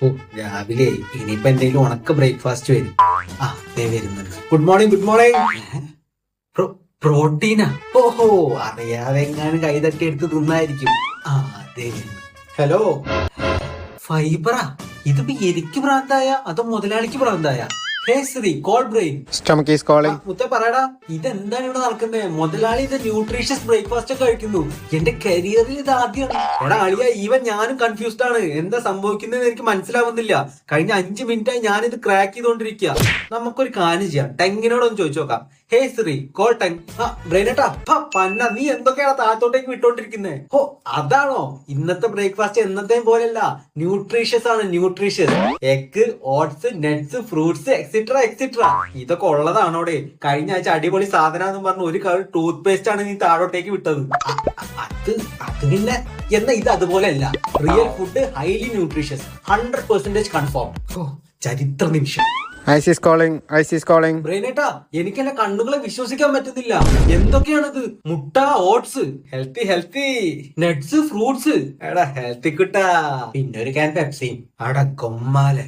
ഓ രാവിലെ ഇനിയിപ്പോ എന്തെങ്കിലും ഉണക്ക ബ്രേക്ക്ഫാസ്റ്റ് വരും. ആ ദേ വരുന്നുണ്ട്. Good morning good morning. പ്രോട്ടീനാ? ഓഹോ, അറിയാതെ എങ്ങാനും കൈതട്ടി എടുത്ത് തിന്നായിരിക്കും. ആ അതെ. ഹലോ, ഫൈബറാ? ഇതിപ്പോ എനിക്ക് ഭ്രാന്തായ അതോ മുതലാളിക്ക് ഭ്രാന്തായ? Hey Sree, call brain. Stomach is calling. മുത്തേ പറയടാ, ഇതെന്താണ് ഇവിടെ നടക്കുന്നത്? മുതലാളി ഇത് ന്യൂട്രീഷ്യസ് ബ്രേക്ക്ഫാസ്റ്റ് ഒക്കെ കഴിക്കുന്നു. എന്റെ കരിയറിൽ ഇത് ആദ്യമാണ്. എടാ അളിയ, ഈവൻ ഞാനും കൺഫ്യൂസ്ഡ് ആണ്. എന്താ സംഭവിക്കുന്നത് എനിക്ക് മനസ്സിലാവുന്നില്ല. കഴിഞ്ഞ 5 മിനിറ്റായി ഞാനിത് ക്രാക്ക് ചെയ്തോണ്ടിരിക്കുക. നമുക്കൊരു കാര്യം ചെയ്യാം, ടെങ്ങിനോടൊന്ന് ചോദിച്ചു നോക്കാം. ഹേ ശ്രീ, കോൾ ടെങ്. ആ ബ്രെയിനേട്ടാ, പന്ന നീ എന്തൊക്കെയാണ് താഴത്തോട്ടേക്ക് വിട്ടോണ്ടിരിക്കുന്നത്? ഓ അതാണോ ഇന്നത്തെ ബ്രേക്ക്ഫാസ്റ്റ്? എന്നത്തെയും പോലെയല്ല, ന്യൂട്രീഷ്യസ് ആണ്. Nutritious, egg, oats, nuts, fruits etcetera etcetera. ഇതൊക്കെ ഉള്ളതാണോടെ? കഴിഞ്ഞ ആഴ്ച അടിപൊളി സാധനം പറഞ്ഞ് ഒരു കളർ ടൂത്ത് പേസ്റ്റ് ആണ് നീ താഴോട്ടേക്ക് വിട്ടത്. അത് പിന്നെ എന്നാ ഇത് അതുപോലെയല്ല. Real food, highly nutritious, 100% confirm. ഓ ചരിത്ര നിമിഷം. Ice is calling. Ice is calling. ബ്രെയിനേട്ടാ, എനിക്ക് എന്റെ കണ്ണുകളെ വിശ്വസിക്കാൻ പറ്റുന്നില്ല. എന്തൊക്കെയാണിത്? മുട്ട, ഓട്സ്, ഹെൽത്തി നട്ട്സ്, ഫ്രൂട്ട്സ്. എടാ ഹെൽത്തി കിട്ടാ. പിന്നെ ഒരു ക്യാൻ പെപ്സിയും. അട കൊമ്മാലെ.